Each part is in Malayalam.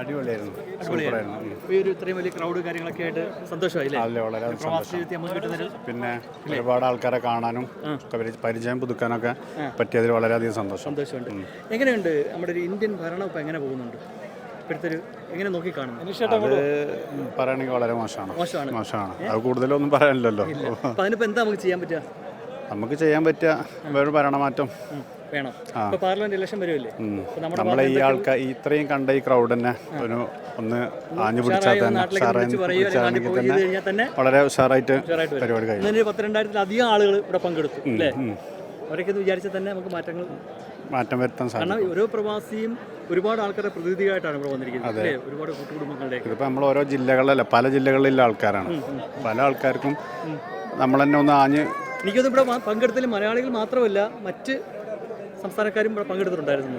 അടിപൊളിയായിരുന്നു. ഈ ഒരു ഇത്രയും വലിയ ക്രൗഡ് കാര്യങ്ങളൊക്കെ ആയിട്ട് സന്തോഷമായില്ലേ? വളരെ പ്രവാസി ജീവിതത്തിൽ നമുക്ക് കിട്ടുന്നൊരു പിന്നെ ഒരുപാട് ആൾക്കാരെ കാണാനും പരിചയം പുതുക്കാനൊക്കെ പറ്റിയതിൽ വളരെയധികം സന്തോഷമുണ്ട്. എങ്ങനെയുണ്ട് നമ്മുടെ ഒരു ഇന്ത്യൻ ഭരണം ഇപ്പം എങ്ങനെ പോകുന്നുണ്ട്? ഇപ്പോഴത്തെ ഒരു എങ്ങനെ നോക്കി കാണുന്നു? അത് പറയുകയാണെങ്കിൽ വളരെ മോശമാണ്. അത് കൂടുതലൊന്നും പറയാനില്ലല്ലോ. അപ്പം അതിനിപ്പോൾ എന്താ നമുക്ക് ചെയ്യാൻ പറ്റുക? നമുക്ക് ചെയ്യാൻ പറ്റുക വേറെ ഭരണമാറ്റം വേണം. ഇപ്പോൾ പാർലമെന്റ് ഇലക്ഷൻ വരുമല്ലേ? നമ്മളെ ഈ ആൾക്കാർ ഇത്രയും കണ്ട ഈ ക്രൗഡ് തന്നെ ഒന്ന് ആഞ്ഞു പിടിച്ചാൽ തന്നെ വളരെ ഉഷാറായിട്ട് പരിപാടി കഴിയും. 10,000-ായിരത്തിലധികം ആളുകൾ ഇവിടെ പങ്കെടുത്തു അല്ലേ? അവരൊക്കെ വിചാരിച്ചാൽ തന്നെ നമുക്ക് മാറ്റം വരുത്താൻ സാധിക്കും. കാരണം ഓരോ പ്രവാസിയും ഒരുപാട് ആൾക്കാരുടെ പ്രതിനിധിയായിട്ടാണ് ഇവിടെ വന്നിരിക്കുന്നത് അല്ലേ? ഒരുപാട് കൂട്ടുകുടുംബങ്ങളുടെ. ഇതിപ്പോൾ നമ്മൾ ഓരോ ജില്ലകളിലല്ല, പല ജില്ലകളിലുള്ള ആൾക്കാരാണ്. പല ആൾക്കാർക്കും നമ്മൾ തന്നെ ഒന്ന് ആഞ്ഞ് എനിക്കൊന്നും ഇവിടെ പങ്കെടുത്തതിൽ മലയാളികൾ മാത്രമല്ല മറ്റ് സംസ്ഥാനക്കാരും ഇവിടെ പങ്കെടുത്തിട്ടുണ്ടായിരുന്നു.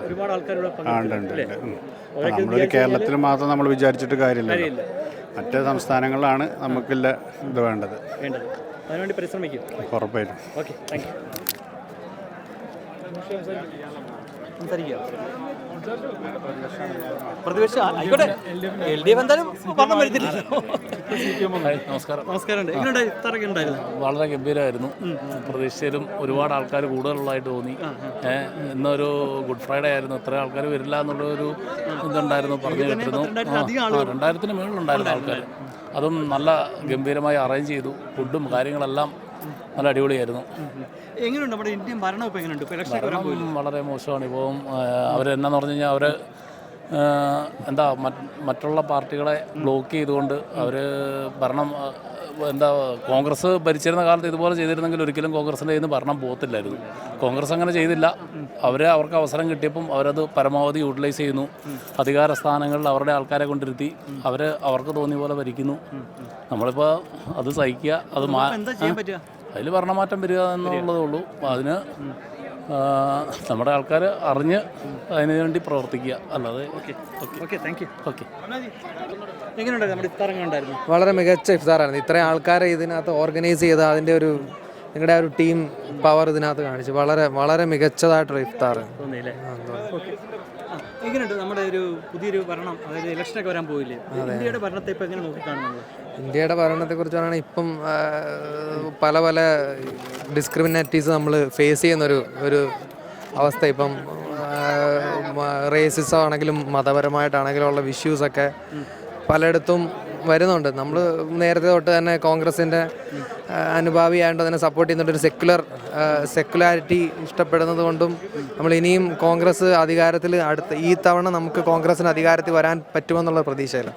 ഒരുപാട് ആൾക്കാർ ഇവിടെ നമ്മളൊരു കേരളത്തിൽ മാത്രം നമ്മൾ വിചാരിച്ചിട്ട് കാര്യമില്ല. മറ്റ് സംസ്ഥാനങ്ങളിലാണ് നമുക്കില്ല ഇത് വേണ്ടത്. അതിനുവേണ്ടി പരിശ്രമിക്കും ഉറപ്പായിട്ടും. Okay, thank you. സംസാരിക്കുക പ്രതിപക്ഷ ആയിക്കോട്ടെ. LDF എന്തായാലും പറഞ്ഞു വരുത്തില്ലല്ലോ. നമസ്കാരം. എങ്ങനെയുണ്ടായിരുന്നു? വളരെ ഗംഭീരമായിരുന്നു. പ്രതീക്ഷയിലും ഒരുപാട് ആൾക്കാർ കൂടുതലുള്ളതായിട്ട് തോന്നി. ഇന്നൊരു ഗുഡ് ഫ്രൈഡേ ആയിരുന്നു. ഇത്ര ആൾക്കാർ വരില്ല എന്നുള്ളൊരു ഇതുണ്ടായിരുന്നു, പറഞ്ഞു കേട്ടിരുന്നു. 2000-ന് മുകളിലുണ്ടായിരുന്നു ആൾക്കാർ. അതും നല്ല ഗംഭീരമായി അറേഞ്ച് ചെയ്തു. ഫുഡും കാര്യങ്ങളെല്ലാം നല്ല അടിപൊളിയായിരുന്നു. എങ്ങനെയുണ്ട് നമ്മുടെ ഇന്ത്യൻ ഭരണം? ഇപ്പോൾ എങ്ങനെയുണ്ട്? വളരെ മോശമാണ്. ഇപ്പം അവരെന്നാന്ന് പറഞ്ഞു കഴിഞ്ഞാൽ അവർ മറ്റുള്ള പാർട്ടികളെ ബ്ലോക്ക് ചെയ്തുകൊണ്ട് അവർ ഭരണം കോൺഗ്രസ് ഭരിച്ചിരുന്ന കാലത്ത് ഇതുപോലെ ചെയ്തിരുന്നെങ്കിൽ ഒരിക്കലും കോൺഗ്രസിൻ്റെ കയ്യിൽ നിന്ന് ഭരണം പോകത്തില്ലായിരുന്നു. കോൺഗ്രസ് അങ്ങനെ ചെയ്തില്ല. അവർക്ക് അവസരം കിട്ടിയപ്പം അവരത് പരമാവധി യൂട്ടിലൈസ് ചെയ്യുന്നു. അധികാര സ്ഥാനങ്ങളിൽ അവരുടെ ആൾക്കാരെ കൊണ്ടിരുത്തി അവർക്ക് തോന്നിയ പോലെ ഭരിക്കുന്നു. നമ്മളിപ്പോൾ അത് സഹിക്കുക. അത് അതിൽ ഭരണമാറ്റം വരിക എന്നുള്ളതേ ഉള്ളൂ. അതിന് നമ്മുടെ ആൾക്കാർ അറിഞ്ഞ് അതിനു വേണ്ടി പ്രവർത്തിക്കുക. അല്ലാതെ വളരെ മികച്ച ഇഫ്താറായിരുന്നു. ഇത്രയും ആൾക്കാരെ ഇതിനകത്ത് ഓർഗനൈസ് ചെയ്ത് അതിൻ്റെ ഒരു നിങ്ങളുടെ ഒരു ടീം പവർ ഇതിനകത്ത് കാണിച്ചു. വളരെ വളരെ മികച്ചതായിട്ടൊരു ഇഫ്താർ. എങ്ങനെയുണ്ട് നമ്മുടെ ഒരു പുതിയൊരു ഭരണം? അതായത് ഇലക്ഷനൊക്കെ വരാൻ പോയില്ലേ? ഇന്ത്യയുടെ ഭരണത്തെ ഇപ്പം എങ്ങനെ നോക്കിക്കാണുന്നത്? ഇന്ത്യയുടെ ഭരണത്തെക്കുറിച്ച് പറയുകയാണെങ്കിൽ ഇപ്പം പല പല ഡിസ്ക്രിമിനേറ്റീസ് നമ്മൾ ഫേസ് ചെയ്യുന്നൊരു അവസ്ഥ. ഇപ്പം റേസിസം ആണെങ്കിലും മതപരമായിട്ടാണെങ്കിലും ഉള്ള ഇഷ്യൂസൊക്കെ പലയിടത്തും വരുന്നുണ്ട്. നമ്മൾ നേരത്തെ തൊട്ട് തന്നെ കോൺഗ്രസിൻ്റെ അനുഭാവിയായിട്ട് അതിനെ സപ്പോർട്ട് ചെയ്യുന്നൊരു സെക്കുലാരിറ്റി ഇഷ്ടപ്പെടുന്നത് കൊണ്ടും നമ്മൾ ഇനിയും കോൺഗ്രസ് അധികാരത്തിൽ ഈ തവണ നമുക്ക് കോൺഗ്രസിന് അധികാരത്തിൽ വരാൻ പറ്റുമെന്നുള്ള പ്രതീക്ഷയില്ല.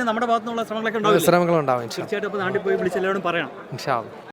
നമ്മുടെ ഭാഗത്തുനിന്നുള്ള ശ്രമങ്ങളുണ്ടാവും. തീർച്ചയായിട്ടും നാട്ടിൽ പോയി വിളിച്ച് എല്ലാവരും പറയണം. ഇൻഷാ അല്ലാഹ്.